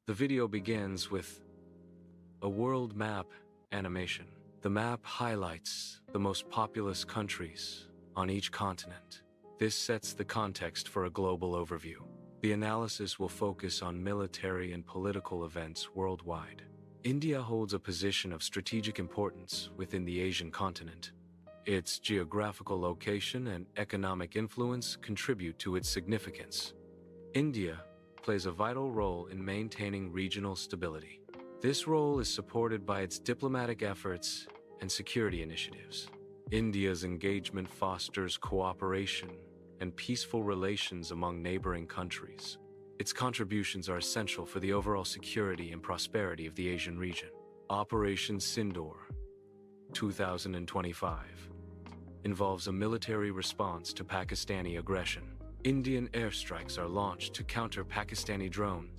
The video begins with a world map animation. The map highlights the most populous countries on each continent. This sets the context for a global overview. The analysis will focus on military and political events worldwide. India holds a position of strategic importance within the Asian continent. Its geographical location and economic influence contribute to its significance. India plays a vital role in maintaining regional stability. This role is supported by its diplomatic efforts and security initiatives. India's engagement fosters cooperation and peaceful relations among neighboring countries. Its contributions are essential for the overall security and prosperity of the Asian region. Operation Sindoor 2025 involves a military response to Pakistani aggression. Indian airstrikes are launched to counter Pakistani drone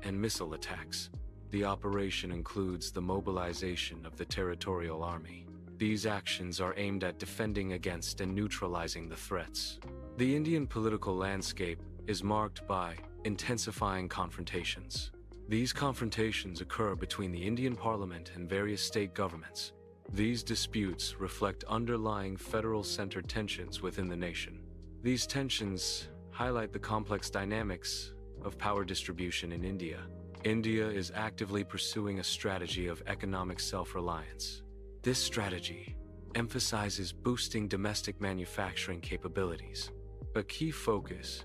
and missile attacks. The operation includes the mobilization of the territorial army. These actions are aimed at defending against and neutralizing the threats. The Indian political landscape is marked by intensifying confrontations. These confrontations occur between the Indian Parliament and various state governments. These disputes reflect underlying federal-centered tensions within the nation. These tensions highlight the complex dynamics of power distribution in India. India is actively pursuing a strategy of economic self-reliance. This strategy emphasizes boosting domestic manufacturing capabilities. A key focus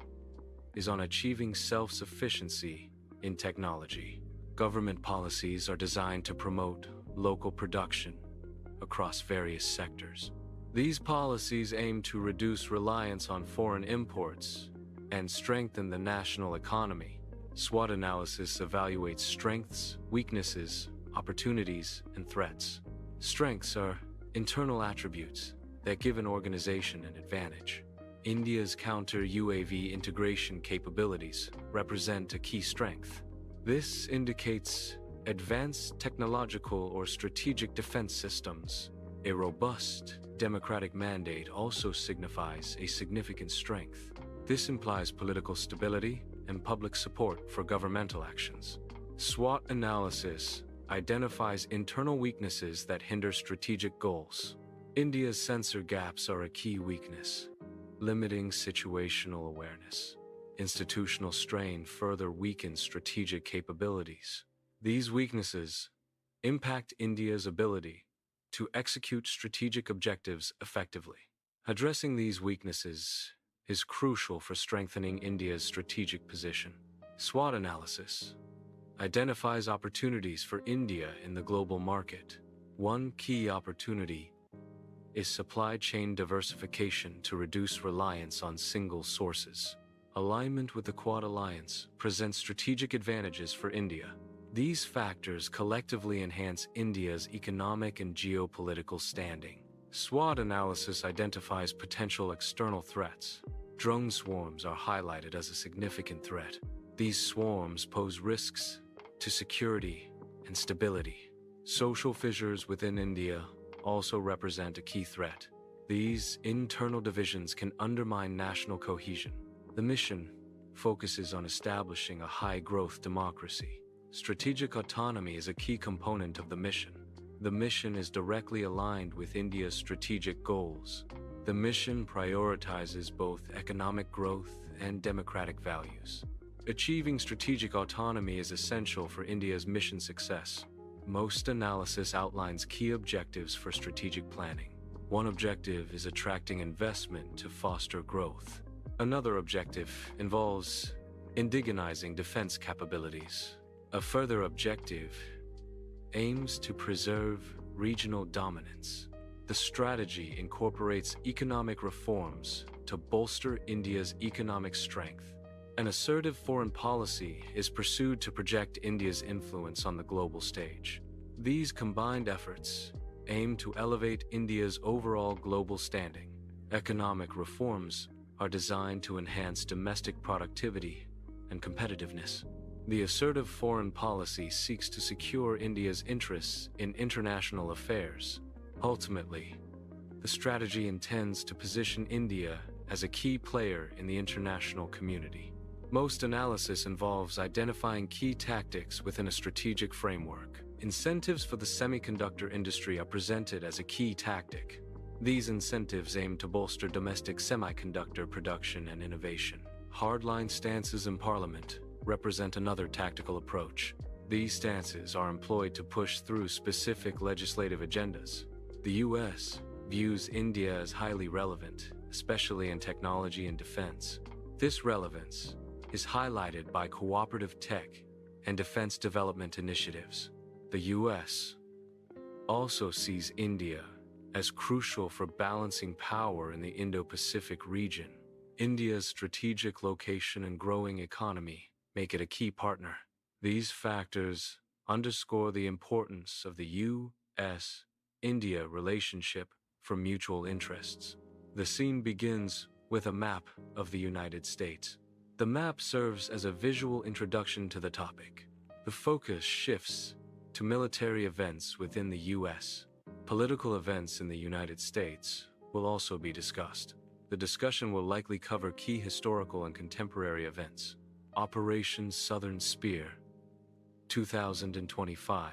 is on achieving self-sufficiency in technology. Government policies are designed to promote local production across various sectors. These policies aim to reduce reliance on foreign imports and strengthen the national economy. SWOT analysis evaluates strengths, weaknesses, opportunities, and threats. Strengths are internal attributes that give an organization an advantage. India's counter-UAV integration capabilities represent a key strength. This indicates advanced technological or strategic defense systems. A robust democratic mandate also signifies a significant strength. This implies political stability and public support for governmental actions. SWOT analysis identifies internal weaknesses that hinder strategic goals. India's sensor gaps are a key weakness, limiting situational awareness. Institutional strain further weakens strategic capabilities. These weaknesses impact India's ability to execute strategic objectives effectively. Addressing these weaknesses is crucial for strengthening India's strategic position. SWOT analysis identifies opportunities for India in the global market. One key opportunity is supply chain diversification to reduce reliance on single sources. Alignment with the Quad Alliance presents strategic advantages for India. These factors collectively enhance India's economic and geopolitical standing. SWOT analysis identifies potential external threats. Drone swarms are highlighted as a significant threat. These swarms pose risks to security and stability. Social fissures within India also represent a key threat. These internal divisions can undermine national cohesion. The mission focuses on establishing a high-growth democracy. Strategic autonomy is a key component of the mission. The mission is directly aligned with India's strategic goals. The mission prioritizes both economic growth and democratic values. Achieving strategic autonomy is essential for India's mission success. Most analysis outlines key objectives for strategic planning. One objective is attracting investment to foster growth. Another objective involves indigenizing defense capabilities. A further objective aims to preserve regional dominance. The strategy incorporates economic reforms to bolster India's economic strength. An assertive foreign policy is pursued to project India's influence on the global stage. These combined efforts aim to elevate India's overall global standing. Economic reforms are designed to enhance domestic productivity and competitiveness. The assertive foreign policy seeks to secure India's interests in international affairs. Ultimately, the strategy intends to position India as a key player in the international community. Most analysis involves identifying key tactics within a strategic framework. Incentives for the semiconductor industry are presented as a key tactic. These incentives aim to bolster domestic semiconductor production and innovation. Hardline stances in Parliament represent another tactical approach. These stances are employed to push through specific legislative agendas. The US views India as highly relevant, especially in technology and defense. This relevance is highlighted by cooperative tech and defense development initiatives. The US also sees India as crucial for balancing power in the Indo-Pacific region. India's strategic location and growing economy make it a key partner. These factors underscore the importance of the US-India relationship for mutual interests. The scene begins with a map of the United States. The map serves as a visual introduction to the topic. The focus shifts to military events within the US. Political events in the United States will also be discussed. The discussion will likely cover key historical and contemporary events. Operation Southern Spear 2025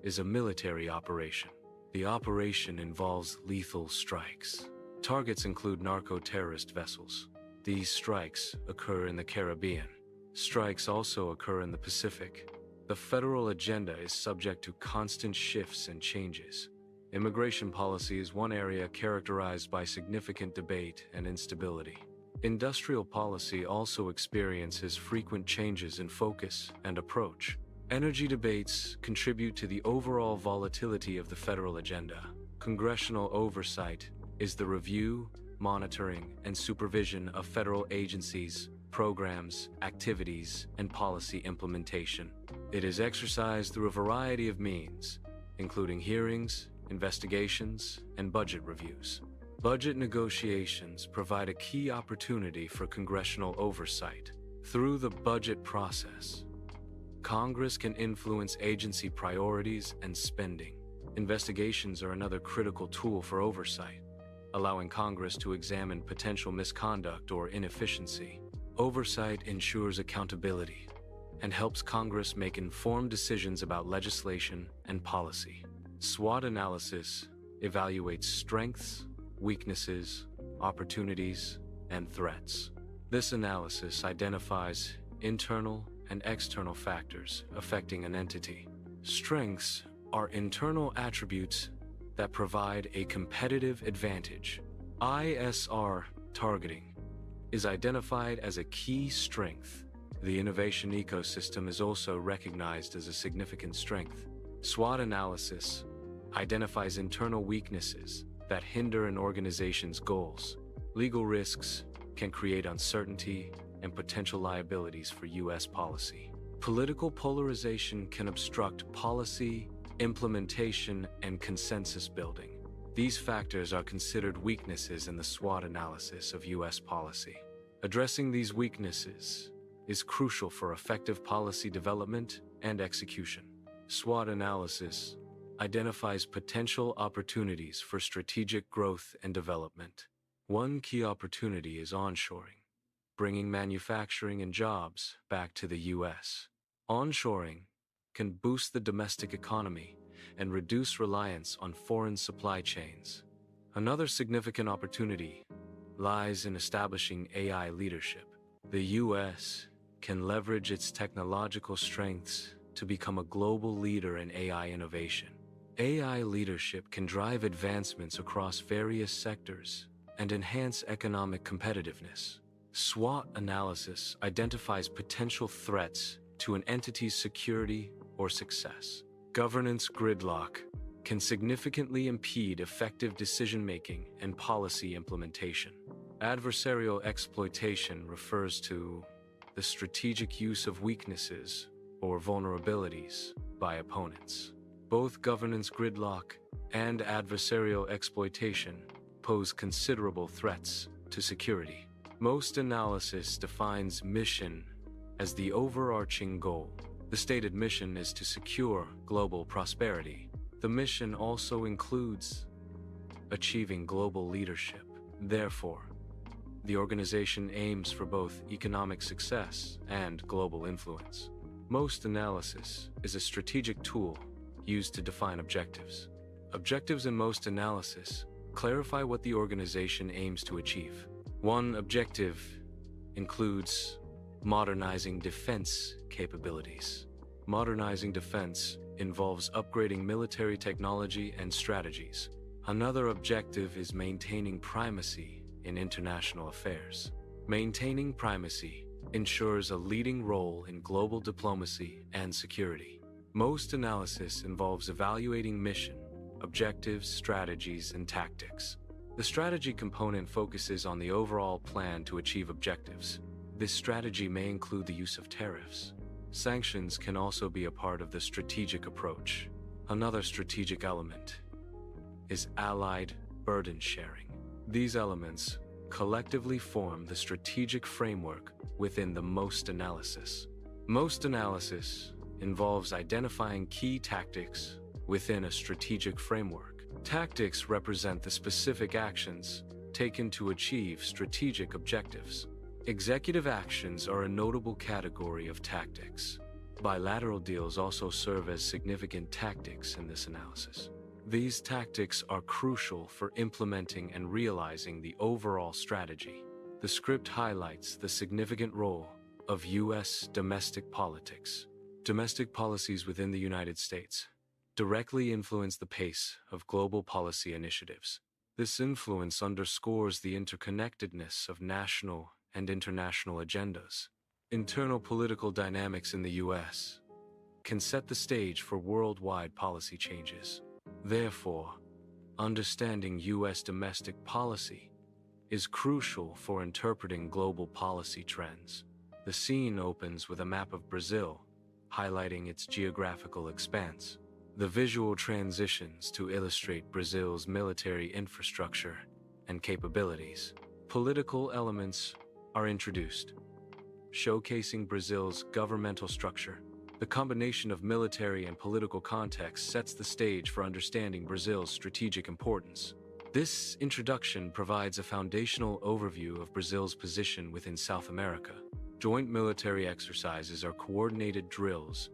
is a military operation. The operation involves lethal strikes. Targets include narco-terrorist vessels. These strikes occur in the Caribbean. Strikes also occur in the Pacific. The federal agenda is subject to constant shifts and changes. Immigration policy is one area characterized by significant debate and instability. Industrial policy also experiences frequent changes in focus and approach. Energy debates contribute to the overall volatility of the federal agenda. Congressional oversight is the review, monitoring, and supervision of federal agencies, programs, activities, and policy implementation. It is exercised through a variety of means, including hearings, investigations, and budget reviews. Budget negotiations provide a key opportunity for congressional oversight. Through the budget process, Congress can influence agency priorities and spending. Investigations are another critical tool for oversight, allowing Congress to examine potential misconduct or inefficiency. Oversight ensures accountability and helps Congress make informed decisions about legislation and policy. SWOT analysis evaluates strengths, weaknesses, opportunities, and threats. This analysis identifies internal and external factors affecting an entity. Strengths are internal attributes that provide a competitive advantage. ISR targeting is identified as a key strength. The innovation ecosystem is also recognized as a significant strength. SWOT analysis identifies internal weaknesses that hinder an organization's goals. Legal risks can create uncertainty and potential liabilities for U.S. policy. Political polarization can obstruct policy, implementation, and consensus building. These factors are considered weaknesses in the SWOT analysis of U.S. policy. Addressing these weaknesses is crucial for effective policy development and execution. SWOT analysis identifies potential opportunities for strategic growth and development. One key opportunity is onshoring, bringing manufacturing and jobs back to the U.S. Onshoring can boost the domestic economy and reduce reliance on foreign supply chains. Another significant opportunity lies in establishing AI leadership. The U.S. can leverage its technological strengths to become a global leader in AI innovation. AI leadership can drive advancements across various sectors and enhance economic competitiveness. SWOT analysis identifies potential threats to an entity's security or success. Governance gridlock can significantly impede effective decision-making and policy implementation. Adversarial exploitation refers to the strategic use of weaknesses or vulnerabilities by opponents. Both governance gridlock and adversarial exploitation pose considerable threats to security. Most analysis defines mission as the overarching goal. The stated mission is to secure global prosperity. The mission also includes achieving global leadership. Therefore, The organization aims for both economic success and global influence. Most analysis is a strategic tool used to define objectives. Objectives in most analysis clarify what the organization aims to achieve. One objective includes modernizing defense capabilities. Modernizing defense involves upgrading military technology and strategies. Another objective is maintaining primacy in international affairs. Maintaining primacy ensures a leading role in global diplomacy and security. Most analysis involves evaluating mission, objectives, strategies, and tactics. The strategy component focuses on the overall plan to achieve objectives. This strategy may include the use of tariffs. Sanctions can also be a part of the strategic approach. Another strategic element is allied burden sharing. These elements collectively form the strategic framework within the most analysis. Most analysis involves identifying key tactics within a strategic framework. Tactics represent the specific actions taken to achieve strategic objectives. Executive actions are a notable category of tactics. Bilateral deals also serve as significant tactics in this analysis. These tactics are crucial for implementing and realizing the overall strategy. The script highlights the significant role of U.S. domestic politics. Domestic policies within the United States directly influence the pace of global policy initiatives. This influence underscores the interconnectedness of national and international agendas. Internal political dynamics in the U.S. can set the stage for worldwide policy changes. Therefore, understanding U.S. domestic policy is crucial for interpreting global policy trends. The scene opens with a map of Brazil, highlighting its geographical expanse. The visual transitions to illustrate Brazil's military infrastructure and capabilities. Political elements are introduced, showcasing Brazil's governmental structure. The combination of military and political context sets the stage for understanding Brazil's strategic importance. This introduction provides a foundational overview of Brazil's position within South America. Joint military exercises are coordinated drills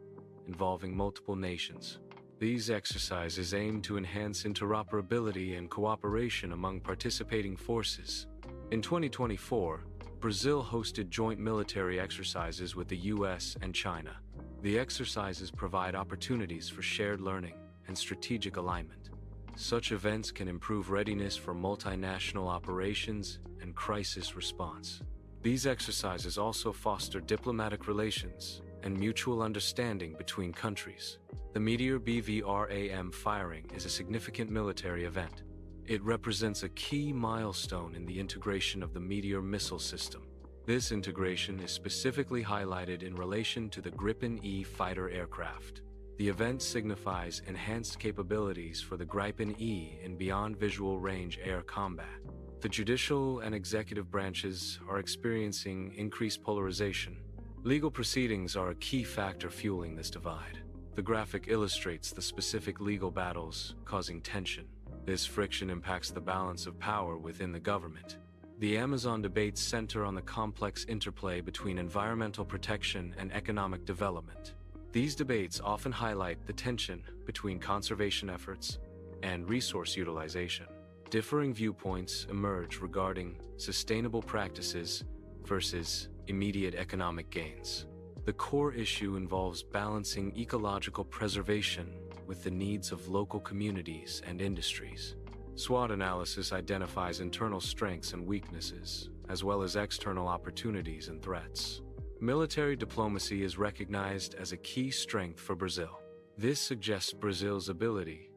involving multiple nations. These exercises aim to enhance interoperability and cooperation among participating forces. In 2024, Brazil hosted joint military exercises with the US and China. The exercises provide opportunities for shared learning and strategic alignment. Such events can improve readiness for multinational operations and crisis response. These exercises also foster diplomatic relations and mutual understanding between countries. The Meteor BVRAM firing is a significant military event. It represents a key milestone in the integration of the Meteor missile system. This integration is specifically highlighted in relation to the Gripen-E fighter aircraft. The event signifies enhanced capabilities for the Gripen-E in beyond visual range air combat. The judicial and executive branches are experiencing increased polarization. Legal proceedings are a key factor fueling this divide. The graphic illustrates the specific legal battles causing tension. This friction impacts the balance of power within the government. The Amazon debates center on the complex interplay between environmental protection and economic development. These debates often highlight the tension between conservation efforts and resource utilization. Differing viewpoints emerge regarding sustainable practices versus immediate economic gains. The core issue involves balancing ecological preservation with the needs of local communities and industries. SWOT analysis identifies internal strengths and weaknesses, as well as external opportunities and threats. Military diplomacy is recognized as a key strength for Brazil. This suggests Brazil's ability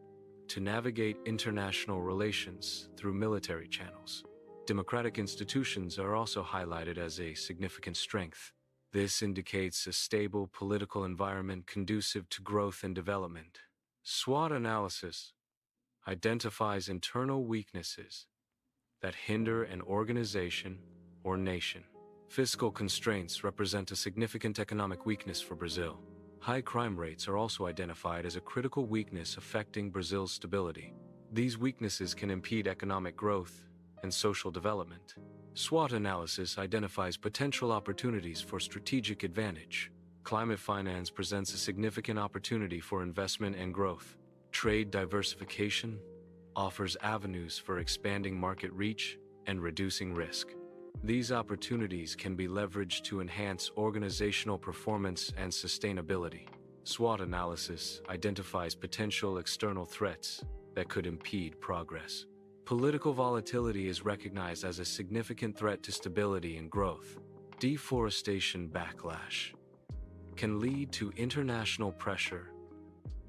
to navigate international relations through military channels. Democratic institutions are also highlighted as a significant strength. This indicates a stable political environment conducive to growth and development. SWOT analysis identifies internal weaknesses that hinder an organization or nation. Fiscal constraints represent a significant economic weakness for Brazil. High crime rates are also identified as a critical weakness affecting Brazil's stability. These weaknesses can impede economic growth and social development. SWOT analysis identifies potential opportunities for strategic advantage. Climate finance presents a significant opportunity for investment and growth. Trade diversification offers avenues for expanding market reach and reducing risk. These opportunities can be leveraged to enhance organizational performance and sustainability. SWOT analysis identifies potential external threats that could impede progress. Political volatility is recognized as a significant threat to stability and growth. Deforestation backlash can lead to international pressure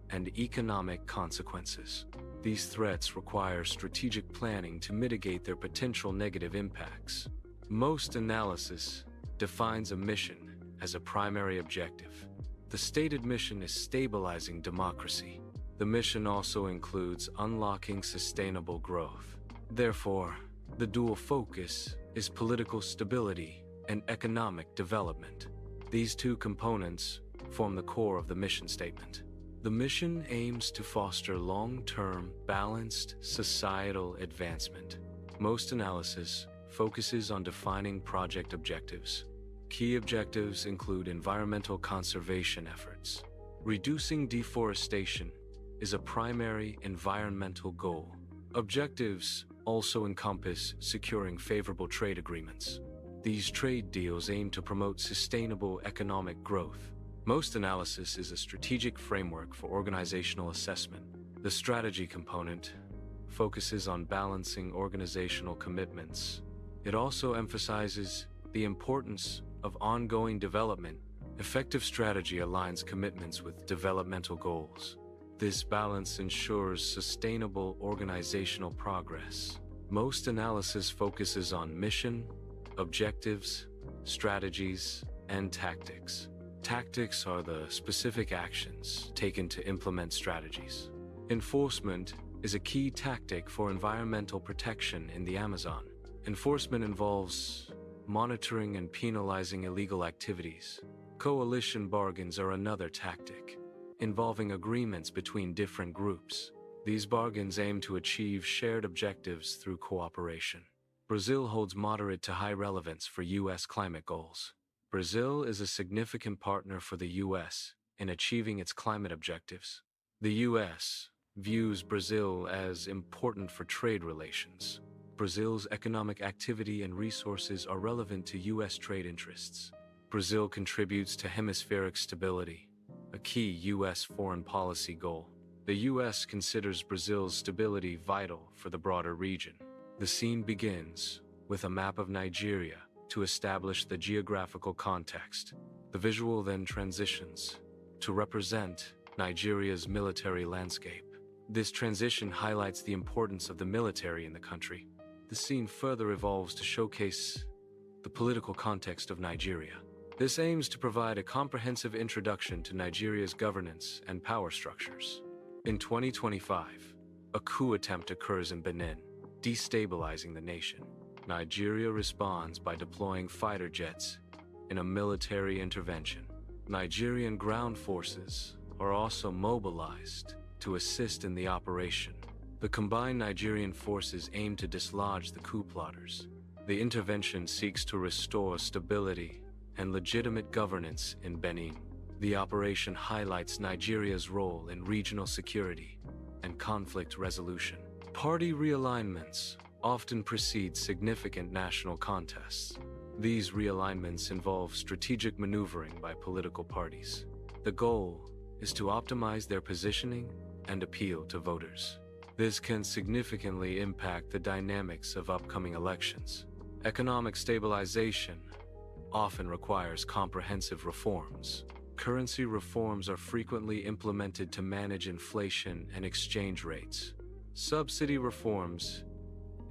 and economic consequences. These threats require strategic planning to mitigate their potential negative impacts. Most analysis defines a mission as a primary objective. The stated mission is stabilizing democracy. The mission also includes unlocking sustainable growth. Therefore, the dual focus is political stability and economic development. These two components form the core of the mission statement. The mission aims to foster long-term, balanced societal advancement. Most analysis focuses on defining project objectives. Key objectives include environmental conservation efforts. Reducing deforestation is a primary environmental goal. Objectives also encompass securing favorable trade agreements. These trade deals aim to promote sustainable economic growth. Most analysis is a strategic framework for organizational assessment. The strategy component focuses on balancing organizational commitments. It also emphasizes the importance of ongoing development. Effective strategy aligns commitments with developmental goals. This balance ensures sustainable organizational progress. Most analysis focuses on mission, objectives, strategies, and tactics. Tactics are the specific actions taken to implement strategies. Enforcement is a key tactic for environmental protection in the Amazon. Enforcement involves monitoring and penalizing illegal activities. Coalition bargains are another tactic, involving agreements between different groups. These bargains aim to achieve shared objectives through cooperation. Brazil holds moderate to high relevance for U.S. climate goals. Brazil is a significant partner for the U.S. in achieving its climate objectives. The U.S. views Brazil as important for trade relations. Brazil's economic activity and resources are relevant to U.S. trade interests. Brazil contributes to hemispheric stability, a key U.S. foreign policy goal. The U.S. considers Brazil's stability vital for the broader region. The scene begins with a map of Nigeria to establish the geographical context. The visual then transitions to represent Nigeria's military landscape. This transition highlights the importance of the military in the country. The scene further evolves to showcase the political context of Nigeria. This aims to provide a comprehensive introduction to Nigeria's governance and power structures. In 2025, a coup attempt occurs in Benin, destabilizing the nation. Nigeria responds by deploying fighter jets in a military intervention. Nigerian ground forces are also mobilized to assist in the operation. The combined Nigerian forces aim to dislodge the coup plotters. The intervention seeks to restore stability and legitimate governance in Benin. The operation highlights Nigeria's role in regional security and conflict resolution. Party realignments often precede significant national contests. These realignments involve strategic maneuvering by political parties. The goal is to optimize their positioning and appeal to voters. This can significantly impact the dynamics of upcoming elections. Economic stabilization often requires comprehensive reforms. Currency reforms are frequently implemented to manage inflation and exchange rates. Subsidy reforms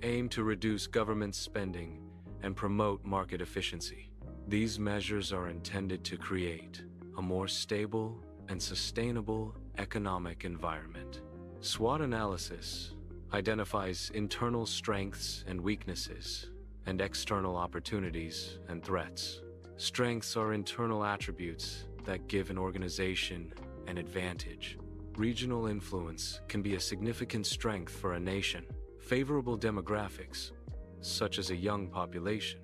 aim to reduce government spending and promote market efficiency. These measures are intended to create a more stable and sustainable economic environment. SWOT analysis identifies internal strengths and weaknesses and external opportunities and threats. Strengths are internal attributes that give an organization an advantage. Regional influence can be a significant strength for a nation. Favorable demographics, such as a young population,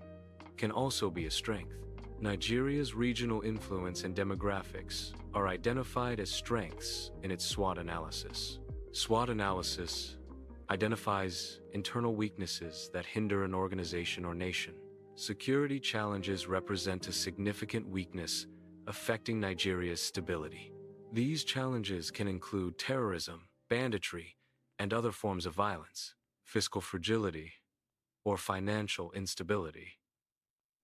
can also be a strength. Nigeria's regional influence and demographics are identified as strengths in its SWOT analysis. SWOT analysis identifies internal weaknesses that hinder an organization or nation. Security challenges represent a significant weakness affecting Nigeria's stability. These challenges can include terrorism, banditry, and other forms of violence. Fiscal fragility or financial instability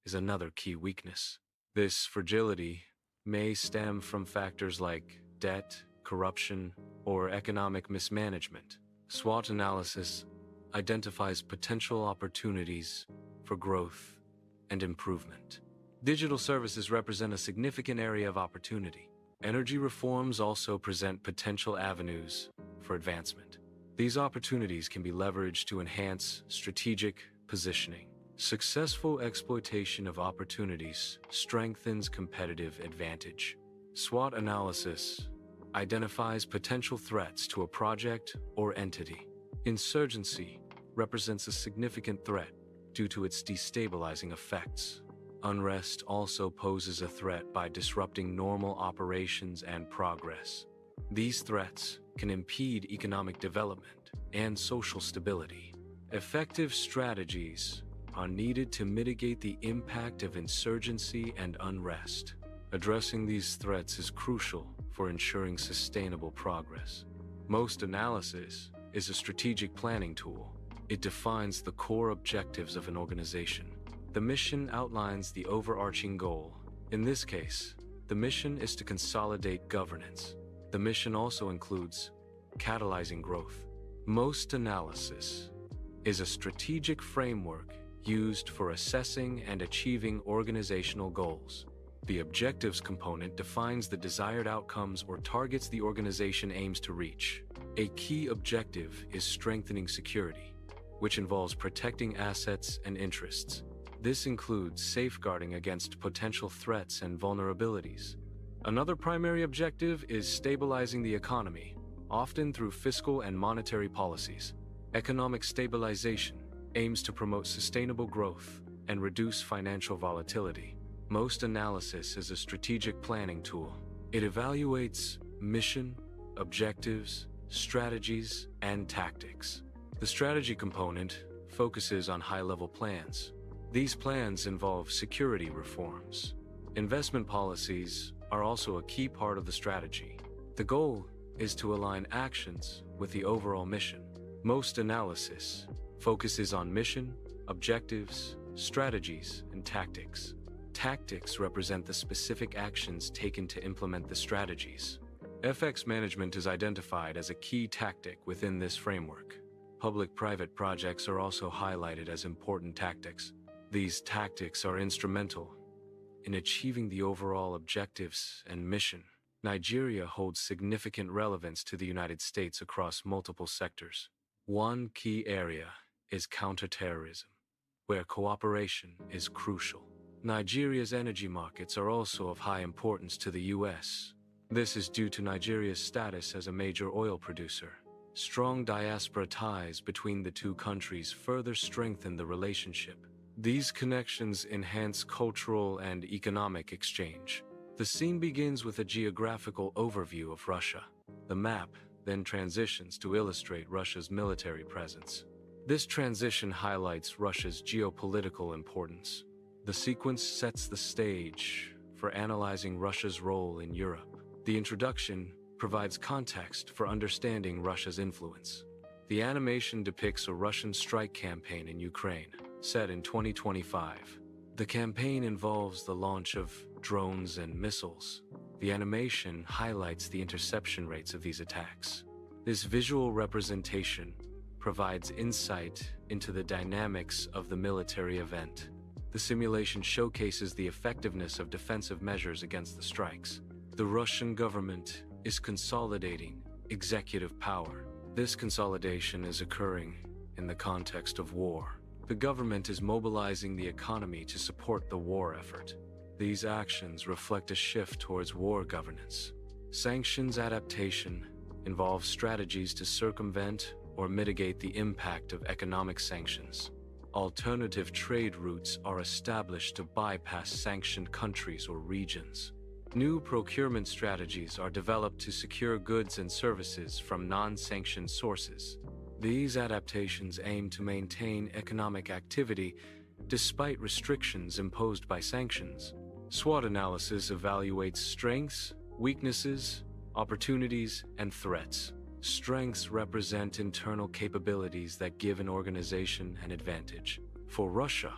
is another key weakness. This fragility may stem from factors like debt, corruption, or economic mismanagement. SWOT analysis identifies potential opportunities for growth and improvement. Digital services represent a significant area of opportunity. Energy reforms also present potential avenues for advancement. These opportunities can be leveraged to enhance strategic positioning. Successful exploitation of opportunities strengthens competitive advantage. SWOT analysis identifies potential threats to a project or entity. Insurgency represents a significant threat due to its destabilizing effects. Unrest also poses a threat by disrupting normal operations and progress. These threats can impede economic development and social stability. Effective strategies are needed to mitigate the impact of insurgency and unrest. Addressing these threats is crucial for ensuring sustainable progress. Most analysis is a strategic planning tool. It defines the core objectives of an organization. The mission outlines the overarching goal. In this case, the mission is to consolidate governance. The mission also includes catalyzing growth. Most analysis is a strategic framework used for assessing and achieving organizational goals. The objectives component defines the desired outcomes or targets the organization aims to reach. A key objective is strengthening security, which involves protecting assets and interests. This includes safeguarding against potential threats and vulnerabilities. Another primary objective is stabilizing the economy, often through fiscal and monetary policies. Economic stabilization aims to promote sustainable growth and reduce financial volatility. Most analysis is a strategic planning tool. It evaluates mission, objectives, strategies, and tactics. The strategy component focuses on high-level plans. These plans involve security reforms. Investment policies are also a key part of the strategy. The goal is to align actions with the overall mission. Most analysis focuses on mission, objectives, strategies, and tactics. Tactics represent the specific actions taken to implement the strategies. FX management is identified as a key tactic within this framework. Public-private projects are also highlighted as important tactics. These tactics are instrumental in achieving the overall objectives and mission. Nigeria holds significant relevance to the United States across multiple sectors. One key area is counterterrorism, where cooperation is crucial. Nigeria's energy markets are also of high importance to the U.S. This is due to Nigeria's status as a major oil producer. Strong diaspora ties between the two countries further strengthen the relationship. These connections enhance cultural and economic exchange. The scene begins with a geographical overview of Russia. The map then transitions to illustrate Russia's military presence. This transition highlights Russia's geopolitical importance. The sequence sets the stage for analyzing Russia's role in Europe. The introduction provides context for understanding Russia's influence. The animation depicts a Russian strike campaign in Ukraine, set in 2025. The campaign involves the launch of drones and missiles. The animation highlights the interception rates of these attacks. This visual representation provides insight into the dynamics of the military event. The simulation showcases the effectiveness of defensive measures against the strikes. The Russian government is consolidating executive power. This consolidation is occurring in the context of war. The government is mobilizing the economy to support the war effort. These actions reflect a shift towards war governance. Sanctions adaptation involves strategies to circumvent or mitigate the impact of economic sanctions. Alternative trade routes are established to bypass sanctioned countries or regions. New procurement strategies are developed to secure goods and services from non-sanctioned sources. These adaptations aim to maintain economic activity despite restrictions imposed by sanctions. SWOT analysis evaluates strengths, weaknesses, opportunities, and threats. Strengths represent internal capabilities that give an organization an advantage. For Russia,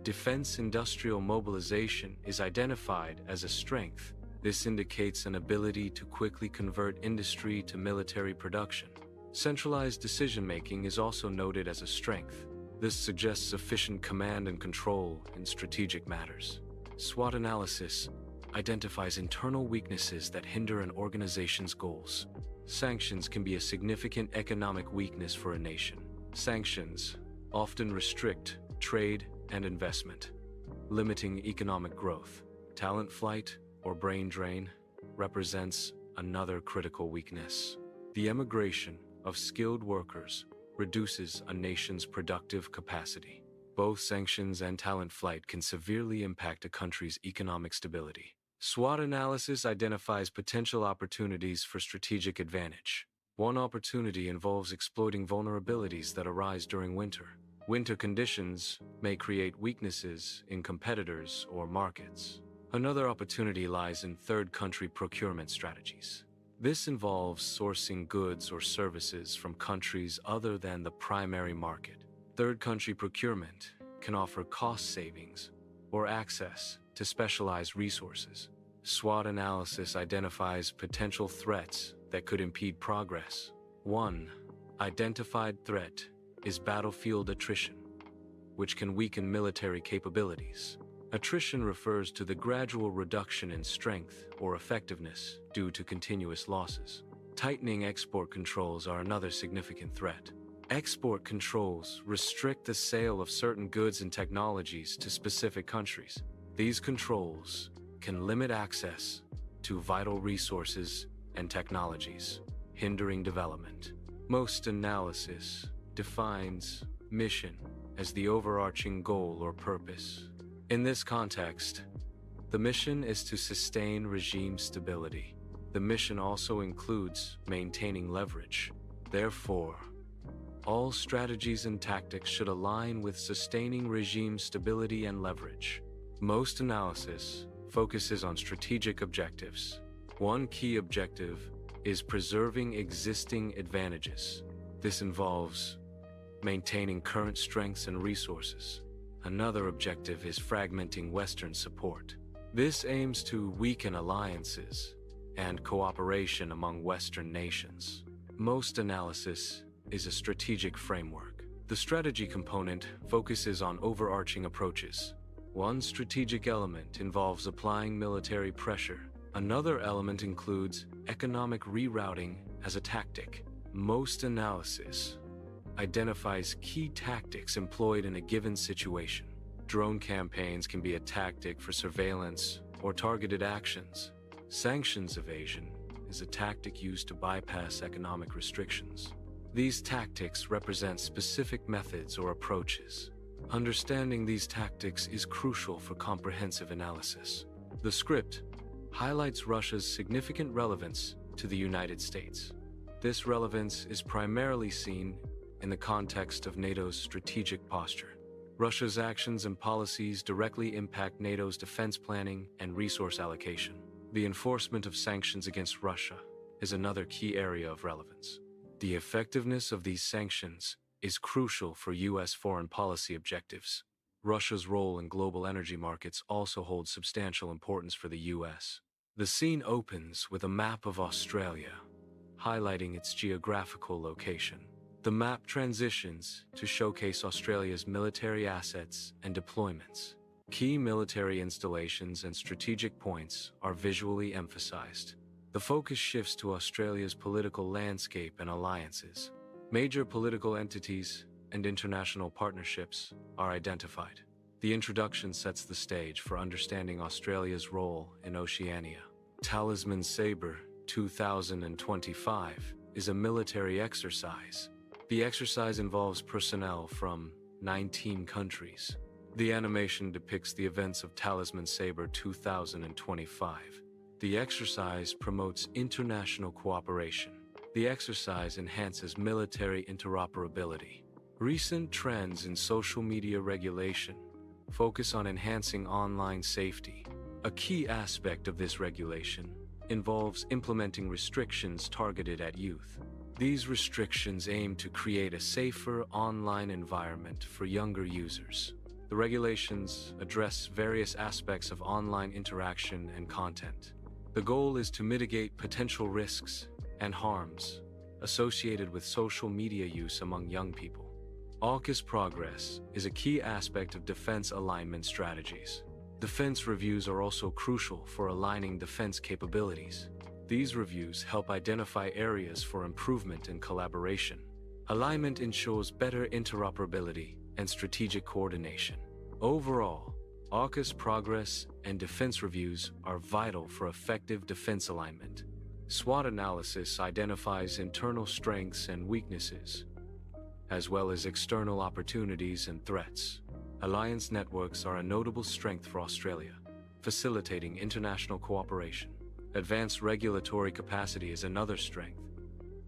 defense industrial mobilization is identified as a strength. This indicates an ability to quickly convert industry to military production. Centralized decision-making is also noted as a strength. This suggests sufficient command and control in strategic matters. SWOT analysis identifies internal weaknesses that hinder an organization's goals. Sanctions can be a significant economic weakness for a nation. Sanctions often restrict trade and investment, limiting economic growth. Talent flight or brain drain represents another critical weakness. The emigration of skilled workers reduces a nation's productive capacity. Both sanctions and talent flight can severely impact a country's economic stability. SWOT analysis identifies potential opportunities for strategic advantage. One opportunity involves exploiting vulnerabilities that arise during winter. Winter conditions may create weaknesses in competitors or markets. Another opportunity lies in third-country procurement strategies. This involves sourcing goods or services from countries other than the primary market. Third-country procurement can offer cost savings or access to specialized resources. SWOT analysis identifies potential threats that could impede progress. One identified threat is battlefield attrition, which can weaken military capabilities. Attrition refers to the gradual reduction in strength or effectiveness due to continuous losses. Tightening export controls are another significant threat. Export controls restrict the sale of certain goods and technologies to specific countries. These controls can limit access to vital resources and technologies, hindering development. Most analysis defines mission as the overarching goal or purpose. In this context, the mission is to sustain regime stability. The mission also includes maintaining leverage. Therefore, all strategies and tactics should align with sustaining regime stability and leverage. Most analysis focuses on strategic objectives. One key objective is preserving existing advantages. This involves maintaining current strengths and resources. Another objective is fragmenting Western support. This aims to weaken alliances and cooperation among Western nations. Most analysis is a strategic framework. The strategy component focuses on overarching approaches. One strategic element involves applying military pressure. Another element includes economic rerouting as a tactic. Most analysis identifies key tactics employed in a given situation. Drone campaigns can be a tactic for surveillance or targeted actions. Sanctions evasion is a tactic used to bypass economic restrictions. These tactics represent specific methods or approaches. Understanding these tactics is crucial for comprehensive analysis. The script highlights Russia's significant relevance to the United States. This relevance is primarily seen in the context of NATO's strategic posture. Russia's actions and policies directly impact NATO's defense planning and resource allocation. The enforcement of sanctions against Russia is another key area of relevance. The effectiveness of these sanctions is crucial for U.S. foreign policy objectives. Russia's role in global energy markets also holds substantial importance for the U.S. The scene opens with a map of Australia, highlighting its geographical location. The map transitions to showcase Australia's military assets and deployments. Key military installations and strategic points are visually emphasized. The focus shifts to Australia's political landscape and alliances. Major political entities and international partnerships are identified. The introduction sets the stage for understanding Australia's role in Oceania. Talisman Sabre 2025 is a military exercise. The exercise involves personnel from 19 countries. The animation depicts the events of Talisman Sabre 2025. The exercise promotes international cooperation. The exercise enhances military interoperability. Recent trends in social media regulation focus on enhancing online safety. A key aspect of this regulation involves implementing restrictions targeted at youth. These restrictions aim to create a safer online environment for younger users. The regulations address various aspects of online interaction and content. The goal is to mitigate potential risks and harms associated with social media use among young people. AUKUS progress is a key aspect of defense alignment strategies. Defense reviews are also crucial for aligning defense capabilities. These reviews help identify areas for improvement and collaboration. Alignment ensures better interoperability and strategic coordination. Overall, AUKUS progress and defense reviews are vital for effective defense alignment. SWOT analysis identifies internal strengths and weaknesses, as well as external opportunities and threats. Alliance networks are a notable strength for Australia, facilitating international cooperation. Advanced regulatory capacity is another strength,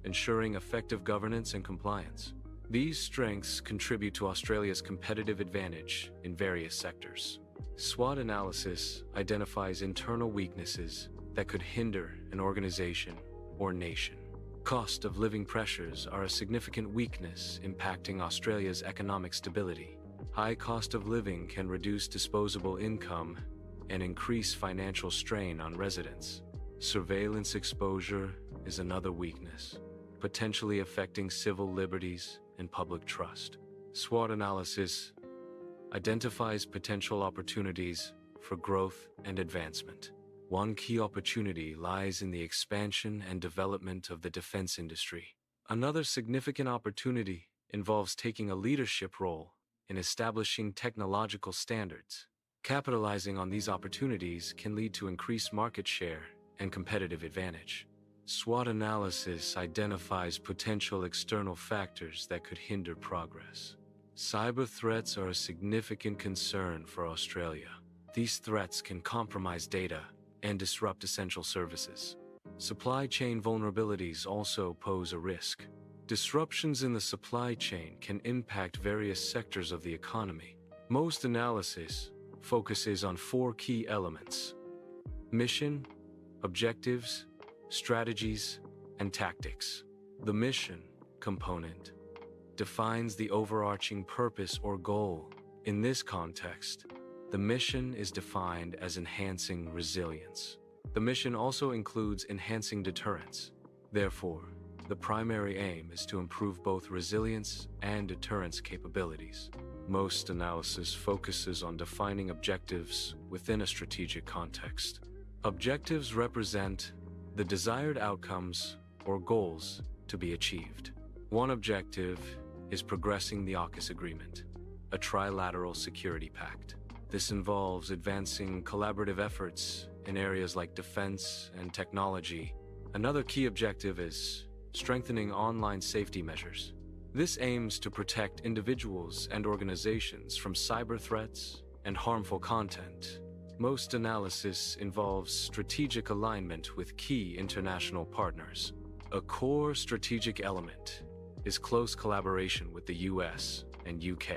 ensuring effective governance and compliance. These strengths contribute to Australia's competitive advantage in various sectors. SWOT analysis identifies internal weaknesses that could hinder an organization or nation. Cost of living pressures are a significant weakness impacting Australia's economic stability. High cost of living can reduce disposable income and increase financial strain on residents. Surveillance exposure is another weakness, potentially affecting civil liberties and public trust. SWOT analysis identifies potential opportunities for growth and advancement. One key opportunity lies in the expansion and development of the defense industry. Another significant opportunity involves taking a leadership role in establishing technological standards. Capitalizing on these opportunities can lead to increased market share and competitive advantage. SWOT analysis identifies potential external factors that could hinder progress. Cyber threats are a significant concern for Australia. These threats can compromise data and disrupt essential services. Supply chain vulnerabilities also pose a risk. Disruptions in the supply chain can impact various sectors of the economy. Most analysis focuses on 4 key elements: mission, objectives, strategies, and tactics. The mission component defines the overarching purpose or goal. In this context, the mission is defined as enhancing resilience. The mission also includes enhancing deterrence. Therefore, the primary aim is to improve both resilience and deterrence capabilities. Most analysis focuses on defining objectives within a strategic context. Objectives represent the desired outcomes or goals to be achieved. One objective is progressing the AUKUS agreement, a trilateral security pact. This involves advancing collaborative efforts in areas like defense and technology. Another key objective is strengthening online safety measures. This aims to protect individuals and organizations from cyber threats and harmful content. Most analysis involves strategic alignment with key international partners. A core strategic element is close collaboration with the US and UK.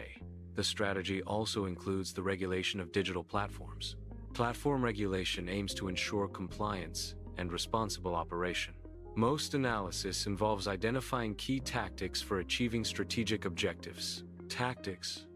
The strategy also includes the regulation of digital platforms. Platform regulation aims to ensure compliance and responsible operation. Most analysis involves identifying key tactics for achieving strategic objectives. Tactics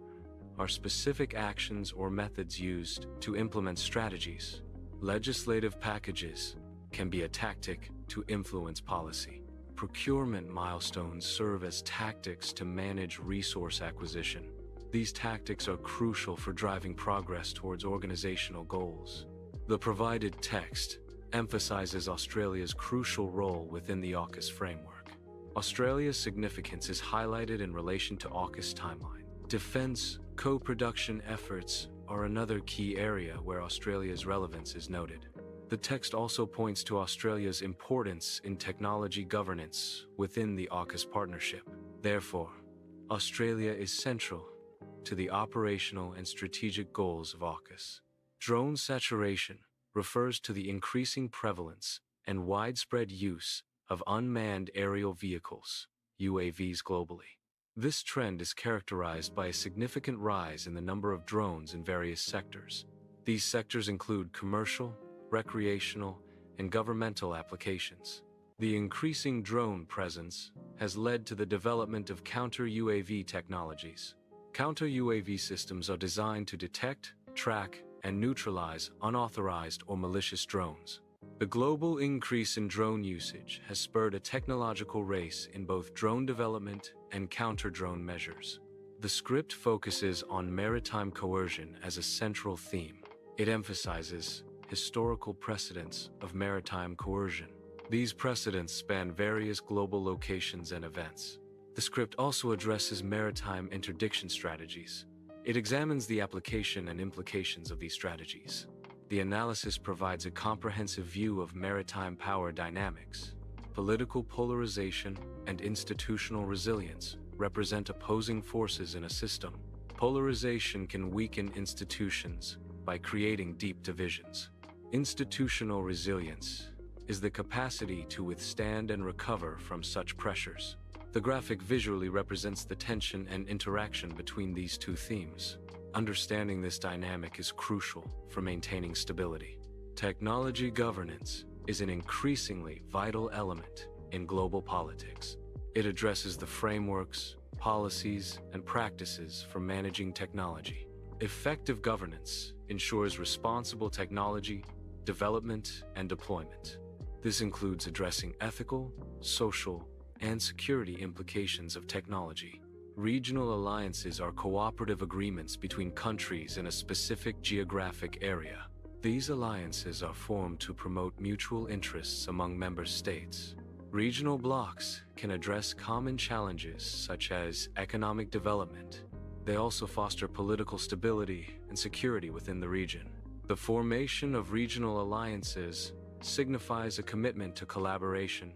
are specific actions or methods used to implement strategies. Legislative packages can be a tactic to influence policy. Procurement milestones serve as tactics to manage resource acquisition. These tactics are crucial for driving progress towards organizational goals. The provided text emphasizes Australia's crucial role within the AUKUS framework. Australia's significance is highlighted in relation to AUKUS timeline. Defense co-production efforts are another key area where Australia's relevance is noted. The text also points to Australia's importance in technology governance within the AUKUS partnership. Therefore, Australia is central to the operational and strategic goals of AUKUS. Drone saturation refers to the increasing prevalence and widespread use of unmanned aerial vehicles, UAVs globally. This trend is characterized by a significant rise in the number of drones in various sectors. These sectors include commercial, recreational, and governmental applications. The increasing drone presence has led to the development of counter-UAV technologies. Counter-UAV systems are designed to detect, track, and neutralize unauthorized or malicious drones. The global increase in drone usage has spurred a technological race in both drone development and counter-drone measures. The script focuses on maritime coercion as a central theme. It emphasizes historical precedents of maritime coercion. These precedents span various global locations and events. The script also addresses maritime interdiction strategies. It examines the application and implications of these strategies. The analysis provides a comprehensive view of maritime power dynamics. Political polarization and institutional resilience represent opposing forces in a system. Polarization can weaken institutions by creating deep divisions. Institutional resilience is the capacity to withstand and recover from such pressures. The graphic visually represents the tension and interaction between these two themes. Understanding this dynamic is crucial for maintaining stability. Technology governance is an increasingly vital element in global politics. It addresses the frameworks, policies, and practices for managing technology. Effective governance ensures responsible technology development and deployment. This includes addressing ethical, social, and security implications of technology. Regional alliances are cooperative agreements between countries in a specific geographic area. These alliances are formed to promote mutual interests among member states. Regional blocs can address common challenges such as economic development. They also foster political stability and security within the region. The formation of regional alliances signifies a commitment to collaboration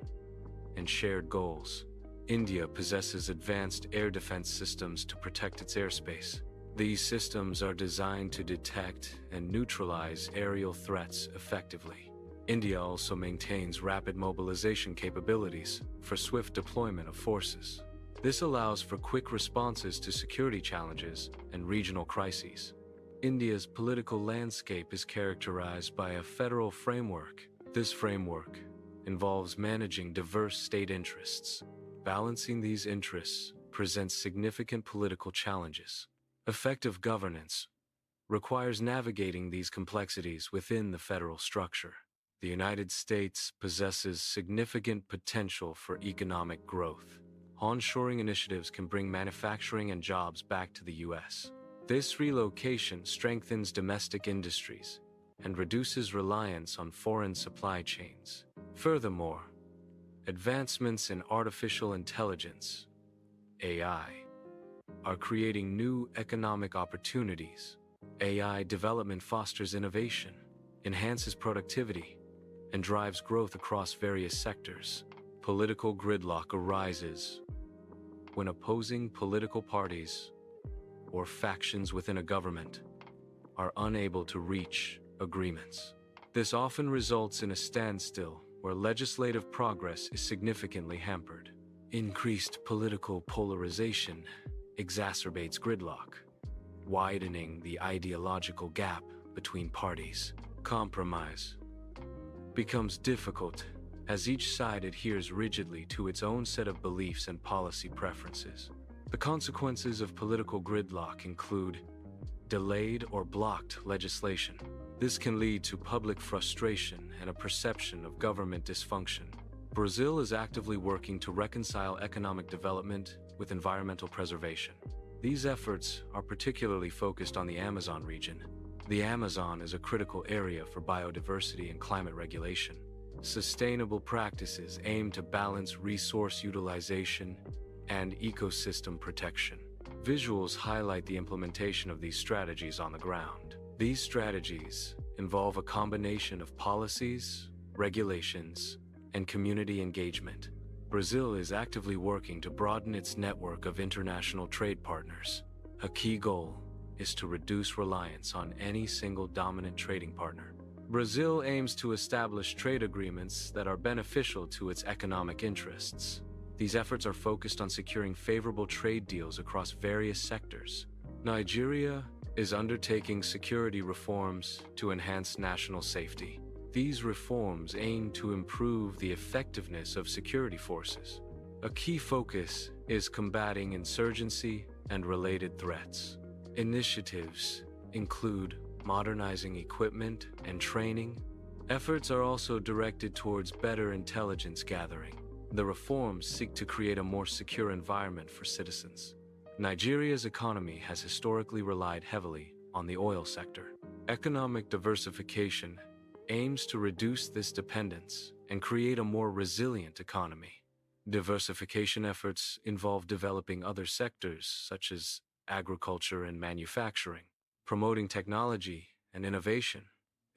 and shared goals. India possesses advanced air defense systems to protect its airspace. These systems are designed to detect and neutralize aerial threats effectively. India also maintains rapid mobilization capabilities for swift deployment of forces. This allows for quick responses to security challenges and regional crises. India's political landscape is characterized by a federal framework. This framework involves managing diverse state interests. Balancing these interests presents significant political challenges. Effective governance requires navigating these complexities within the federal structure. The United States possesses significant potential for economic growth. Onshoring initiatives can bring manufacturing and jobs back to the U.S. This relocation strengthens domestic industries and reduces reliance on foreign supply chains. Furthermore, advancements in artificial intelligence, AI, are creating new economic opportunities. AI development fosters innovation, enhances productivity, and drives growth across various sectors. Political gridlock arises when opposing political parties or factions within a government are unable to reach agreements. This often results in a standstill where legislative progress is significantly hampered. Increased political polarization exacerbates gridlock, widening the ideological gap between parties. Compromise becomes difficult as each side adheres rigidly to its own set of beliefs and policy preferences. The consequences of political gridlock include delayed or blocked legislation. This can lead to public frustration and a perception of government dysfunction. Brazil is actively working to reconcile economic development with environmental preservation. These efforts are particularly focused on the Amazon region. The Amazon is a critical area for biodiversity and climate regulation. Sustainable practices aim to balance resource utilization and ecosystem protection. Visuals highlight the implementation of these strategies on the ground. These strategies involve a combination of policies, regulations, and community engagement. Brazil is actively working to broaden its network of international trade partners. A key goal is to reduce reliance on any single dominant trading partner. Brazil aims to establish trade agreements that are beneficial to its economic interests. These efforts are focused on securing favorable trade deals across various sectors. Nigeria is undertaking security reforms to enhance national safety. These reforms aim to improve the effectiveness of security forces. A key focus is combating insurgency and related threats. Initiatives include modernizing equipment and training. Efforts are also directed towards better intelligence gathering. The reforms seek to create a more secure environment for citizens. Nigeria's economy has historically relied heavily on the oil sector. Economic diversification aims to reduce this dependence and create a more resilient economy. Diversification efforts involve developing other sectors such as agriculture and manufacturing. Promoting technology and innovation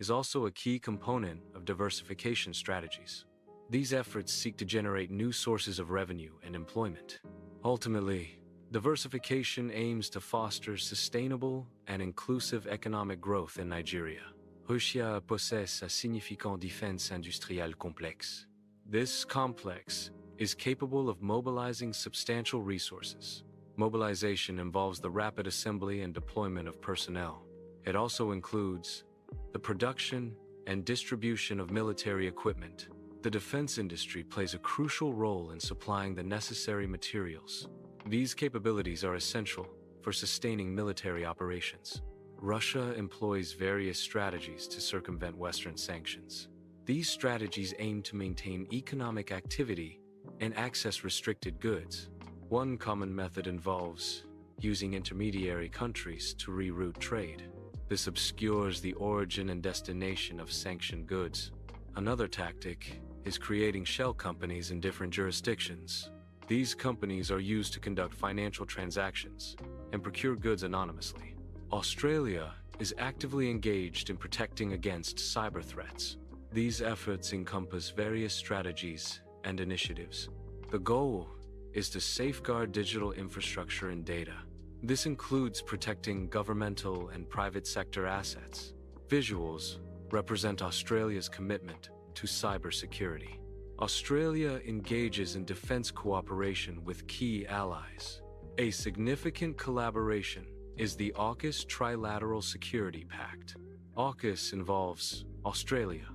is also a key component of diversification strategies. These efforts seek to generate new sources of revenue and employment. Ultimately, diversification aims to foster sustainable and inclusive economic growth in Nigeria. Russia possède a significant défense industrielle complexe. This complex is capable of mobilizing substantial resources. Mobilization involves the rapid assembly and deployment of personnel. It also includes the production and distribution of military equipment. The defense industry plays a crucial role in supplying the necessary materials. These capabilities are essential for sustaining military operations. Russia employs various strategies to circumvent Western sanctions. These strategies aim to maintain economic activity and access restricted goods. One common method involves using intermediary countries to reroute trade. This obscures the origin and destination of sanctioned goods. Another tactic is creating shell companies in different jurisdictions. These companies are used to conduct financial transactions and procure goods anonymously. Australia is actively engaged in protecting against cyber threats. These efforts encompass various strategies and initiatives. The goal is to safeguard digital infrastructure and data. This includes protecting governmental and private sector assets. Visuals represent Australia's commitment to cybersecurity. Australia engages in defense cooperation with key allies. A significant collaboration is the AUKUS Trilateral Security Pact. AUKUS involves Australia,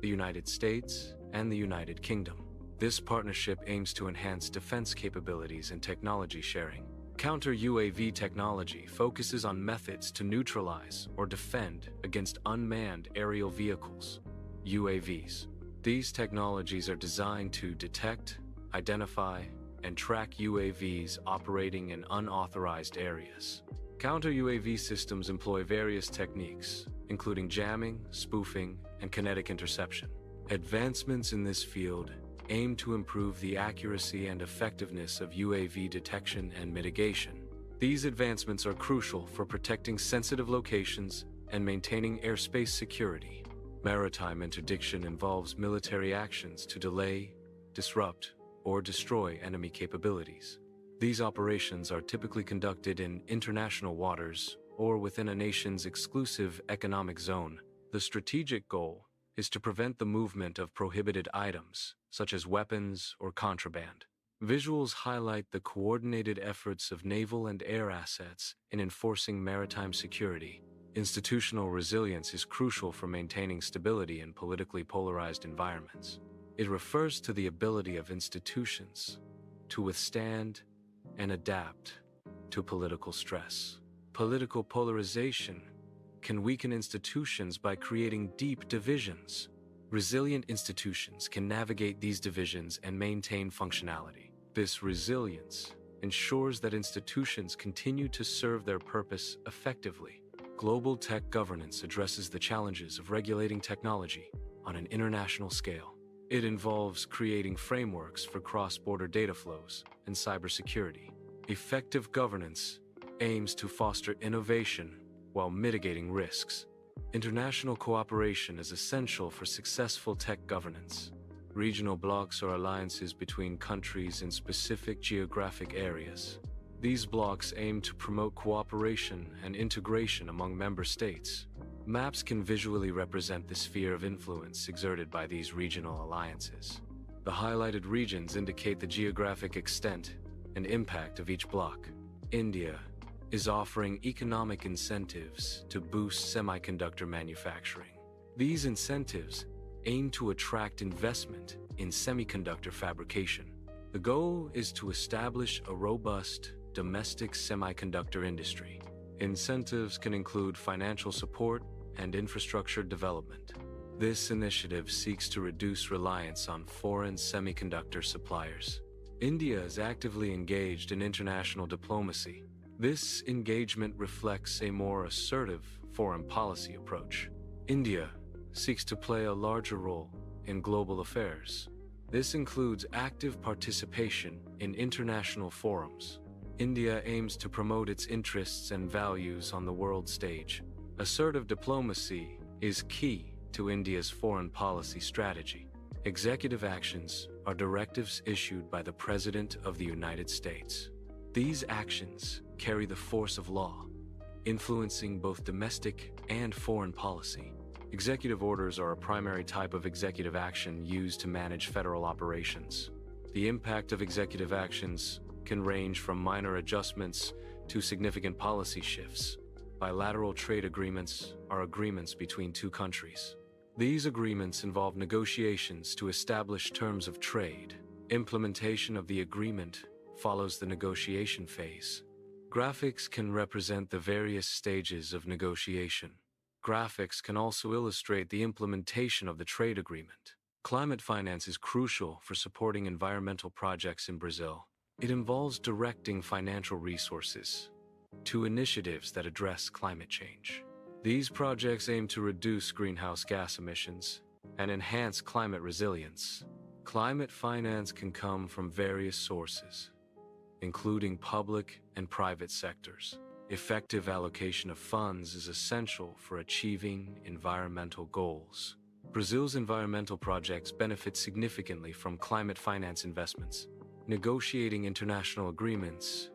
the United States, and the United Kingdom. This partnership aims to enhance defense capabilities and technology sharing. Counter-UAV technology focuses on methods to neutralize or defend against unmanned aerial vehicles, UAVs. These technologies are designed to detect, identify, and track UAVs operating in unauthorized areas. Counter-UAV systems employ various techniques, including jamming, spoofing, and kinetic interception. Advancements in this field aim to improve the accuracy and effectiveness of UAV detection and mitigation. These advancements are crucial for protecting sensitive locations and maintaining airspace security. Maritime interdiction involves military actions to delay, disrupt, or destroy enemy capabilities. These operations are typically conducted in international waters or within a nation's exclusive economic zone. The strategic goal is to prevent the movement of prohibited items, such as weapons or contraband. Visuals highlight the coordinated efforts of naval and air assets in enforcing maritime security. Institutional resilience is crucial for maintaining stability in politically polarized environments. It refers to the ability of institutions to withstand and adapt to political stress. Political polarization can weaken institutions by creating deep divisions. Resilient institutions can navigate these divisions and maintain functionality. This resilience ensures that institutions continue to serve their purpose effectively. Global tech governance addresses the challenges of regulating technology on an international scale. It involves creating frameworks for cross-border data flows and cybersecurity. Effective governance aims to foster innovation while mitigating risks. International cooperation is essential for successful tech governance. Regional blocs or alliances between countries in specific geographic areas. These blocks aim to promote cooperation and integration among member states. Maps can visually represent the sphere of influence exerted by these regional alliances. The highlighted regions indicate the geographic extent and impact of each bloc. India is offering economic incentives to boost semiconductor manufacturing. These incentives aim to attract investment in semiconductor fabrication. The goal is to establish a robust domestic semiconductor industry. Incentives can include financial support and infrastructure development. This initiative seeks to reduce reliance on foreign semiconductor suppliers. India is actively engaged in international diplomacy. This engagement reflects a more assertive foreign policy approach. India seeks to play a larger role in global affairs. This includes active participation in international forums. India aims to promote its interests and values on the world stage. Assertive diplomacy is key to India's foreign policy strategy. Executive actions are directives issued by the President of the United States. These actions carry the force of law, influencing both domestic and foreign policy. Executive orders are a primary type of executive action used to manage federal operations. The impact of executive actions can range from minor adjustments to significant policy shifts. Bilateral trade agreements are agreements between two countries. These agreements involve negotiations to establish terms of trade. Implementation of the agreement follows the negotiation phase. Graphics can represent the various stages of negotiation. Graphics can also illustrate the implementation of the trade agreement. Climate finance is crucial for supporting environmental projects in Brazil. It involves directing financial resources to initiatives that address climate change. These projects aim to reduce greenhouse gas emissions and enhance climate resilience. Climate finance can come from various sources, including public and private sectors. Effective allocation of funds is essential for achieving environmental goals. Brazil's environmental projects benefit significantly from climate finance investments. Negotiating international agreements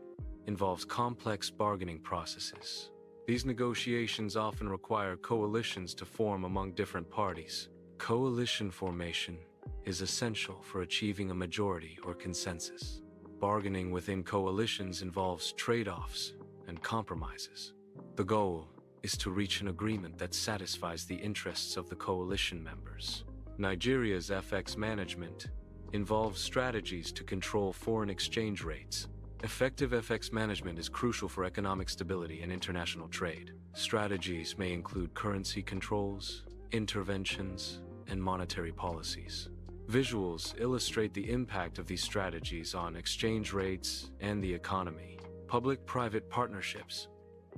involves complex bargaining processes. These negotiations often require coalitions to form among different parties. Coalition formation is essential for achieving a majority or consensus. Bargaining within coalitions involves trade-offs and compromises. The goal is to reach an agreement that satisfies the interests of the coalition members. Nigeria's FX management involves strategies to control foreign exchange rates. Effective FX management is crucial for economic stability and international trade. Strategies may include currency controls, interventions, and monetary policies. Visuals illustrate the impact of these strategies on exchange rates and the economy. Public-private partnerships,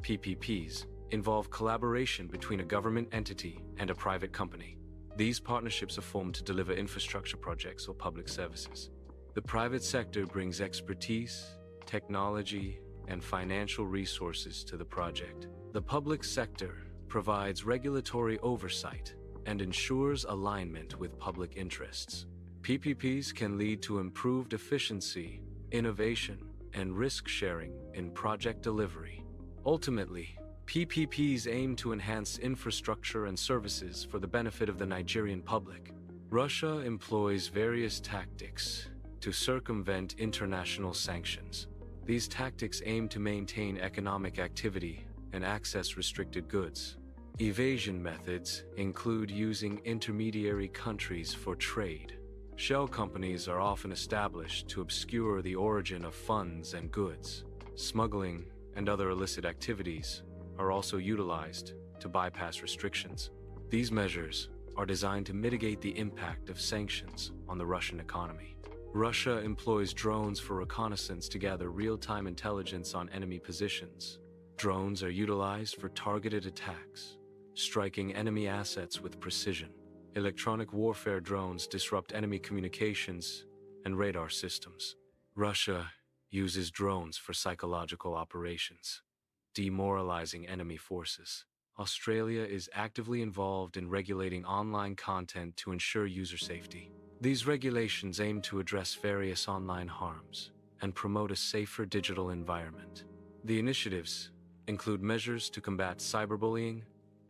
PPPs, involve collaboration between a government entity and a private company. These partnerships are formed to deliver infrastructure projects or public services. The private sector brings expertise, technology, and financial resources to the project. The public sector provides regulatory oversight and ensures alignment with public interests. PPPs can lead to improved efficiency, innovation, and risk-sharing in project delivery. Ultimately, PPPs aim to enhance infrastructure and services for the benefit of the Nigerian public. Russia employs various tactics to circumvent international sanctions. These tactics aim to maintain economic activity and access restricted goods. Evasion methods include using intermediary countries for trade. Shell companies are often established to obscure the origin of funds and goods. Smuggling and other illicit activities are also utilized to bypass restrictions. These measures are designed to mitigate the impact of sanctions on the Russian economy. Russia employs drones for reconnaissance to gather real-time intelligence on enemy positions. Drones are utilized for targeted attacks, striking enemy assets with precision. Electronic warfare drones disrupt enemy communications and radar systems. Russia uses drones for psychological operations, demoralizing enemy forces. Australia is actively involved in regulating online content to ensure user safety. These regulations aim to address various online harms, and promote a safer digital environment. The initiatives include measures to combat cyberbullying,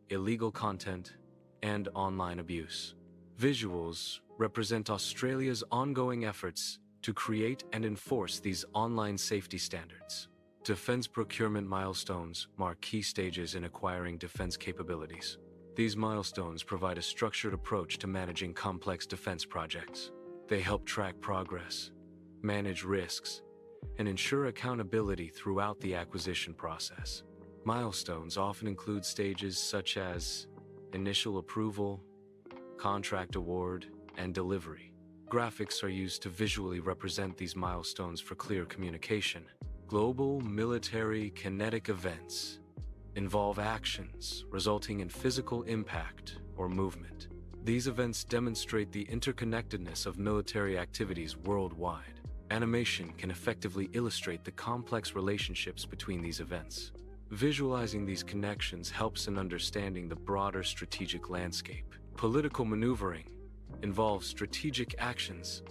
illegal content, and online abuse. Visuals represent Australia's ongoing efforts to create and enforce these online safety standards. Defense procurement milestones mark key stages in acquiring defense capabilities. These milestones provide a structured approach to managing complex defense projects. They help track progress, manage risks, and ensure accountability throughout the acquisition process. Milestones often include stages such as initial approval, contract award, and delivery. Graphics are used to visually represent these milestones for clear communication. Global military kinetic events involve actions resulting in physical impact or movement. These events demonstrate the interconnectedness of military activities worldwide. Animation can effectively illustrate the complex relationships between these events. Visualizing these connections helps in understanding the broader strategic landscape. Political maneuvering involves strategic actions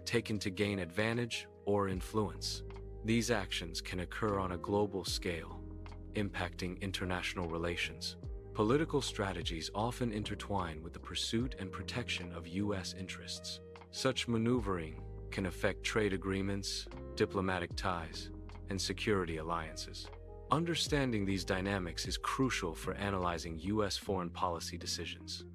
taken to gain advantage or influence. These actions can occur on a global scale, impacting international relations. Political strategies often intertwine with the pursuit and protection of U.S. interests. Such maneuvering can affect trade agreements, diplomatic ties, and security alliances. Understanding these dynamics is crucial for analyzing U.S. foreign policy decisions.